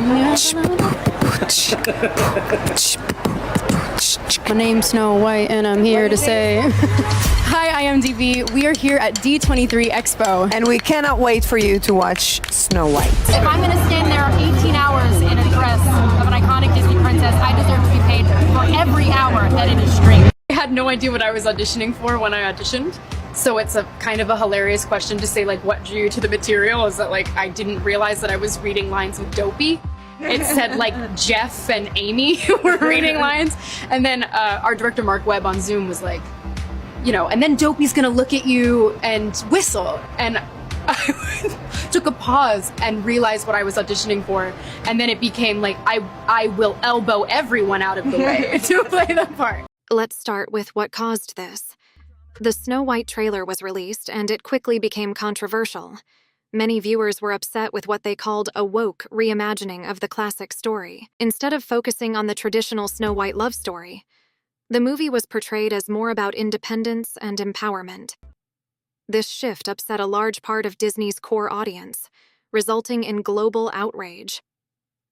My name's Snow White, and I'm here to say, hi IMDb. We are here at D23 Expo, and we cannot wait for you to watch Snow White. If I'm going to stand there 18 hours in a dress of an iconic Disney princess, I deserve to be paid for every hour that it is streamed. I had no idea what I was auditioning for when I auditioned. So it's a kind of a hilarious question to say, like, what drew you to the material? Is that, like, I didn't realize that I was reading lines with Dopey. It said, like, Jeff and Amy were reading lines. And then our director, Mark Webb, on Zoom was like, you know, and then Dopey's gonna look at you and whistle. And I took a pause and realized what I was auditioning for. And then it became like, I will elbow everyone out of the way to play the part. Let's start with what caused this. The Snow White trailer was released, and it quickly became controversial. Many viewers were upset with what they called a woke reimagining of the classic story. Instead of focusing on the traditional Snow White love story, the movie was portrayed as more about independence and empowerment. This shift upset a large part of Disney's core audience, resulting in global outrage.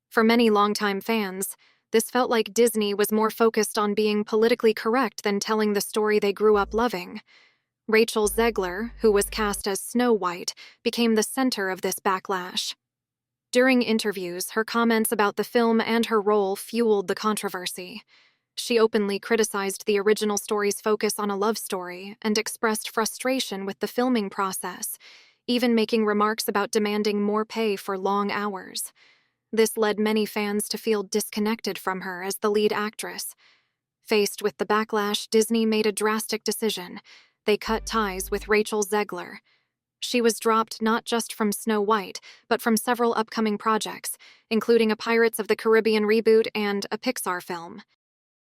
For many longtime fans, this felt like Disney was more focused on being politically correct than telling the story they grew up loving. Rachel Zegler, who was cast as Snow White, became the center of this backlash. During interviews, her comments about the film and her role fueled the controversy. She openly criticized the original story's focus on a love story and expressed frustration with the filming process, even making remarks about demanding more pay for long hours. This led many fans to feel disconnected from her as the lead actress. Faced with the backlash, Disney made a drastic decision. They cut ties with Rachel Zegler. She was dropped not just from Snow White, but from several upcoming projects, including a Pirates of the Caribbean reboot and a Pixar film.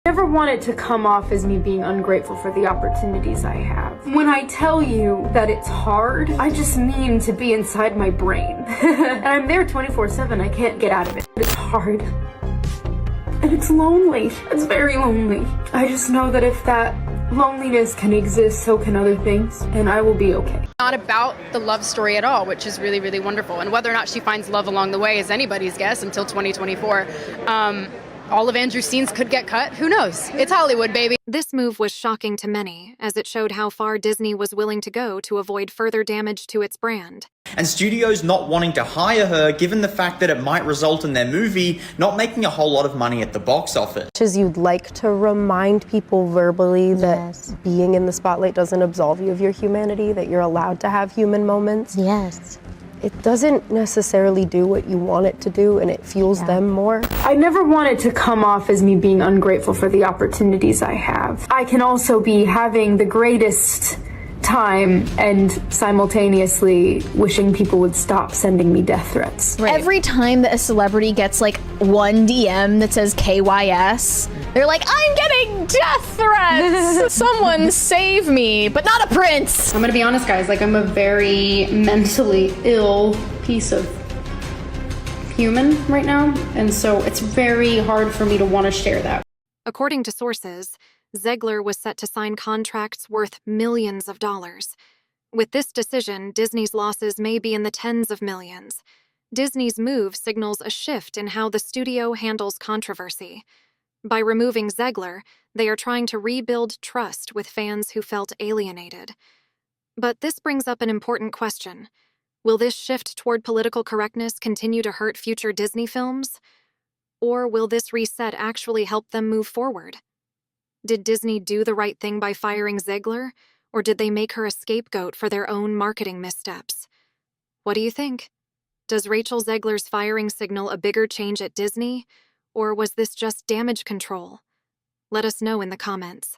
I never want it to come off as me being ungrateful for the opportunities I have. When I tell you that it's hard, I just mean to be inside my brain. And I'm there 24/7, I can't get out of it. It's hard. And it's lonely. It's very lonely. I just know that if that loneliness can exist, so can other things, and I will be okay. Not about the love story at all, which is really, really wonderful. And whether or not she finds love along the way is anybody's guess until 2024. All of Andrew's scenes could get cut. Who knows? It's Hollywood, baby. This move was shocking to many, as it showed how far Disney was willing to go to avoid further damage to its brand. And studios not wanting to hire her, given the fact that it might result in their movie not making a whole lot of money at the box office. As you'd like to remind people verbally that being in the spotlight doesn't absolve you of your humanity, that you're allowed to have human moments. Yes. It doesn't necessarily do what you want it to do, and it fuels them more. I never want it to come off as me being ungrateful for the opportunities I have. I can also be having the greatest time and simultaneously wishing people would stop sending me death threats. Right. Every time that a celebrity gets like one DM that says KYS, they're like, I'm getting death threats! Someone save me, but not a prince! I'm gonna be honest, guys, like, I'm a very mentally ill piece of human right now, and so it's very hard for me to want to share that. According to sources, Zegler was set to sign contracts worth millions of dollars. With this decision, Disney's losses may be in the tens of millions. Disney's move signals a shift in how the studio handles controversy. By removing Zegler, they are trying to rebuild trust with fans who felt alienated. But this brings up an important question. Will this shift toward political correctness continue to hurt future Disney films? Or will this reset actually help them move forward? Did Disney do the right thing by firing Zegler, or did they make her a scapegoat for their own marketing missteps? What do you think? Does Rachel Zegler's firing signal a bigger change at Disney, or was this just damage control? Let us know in the comments.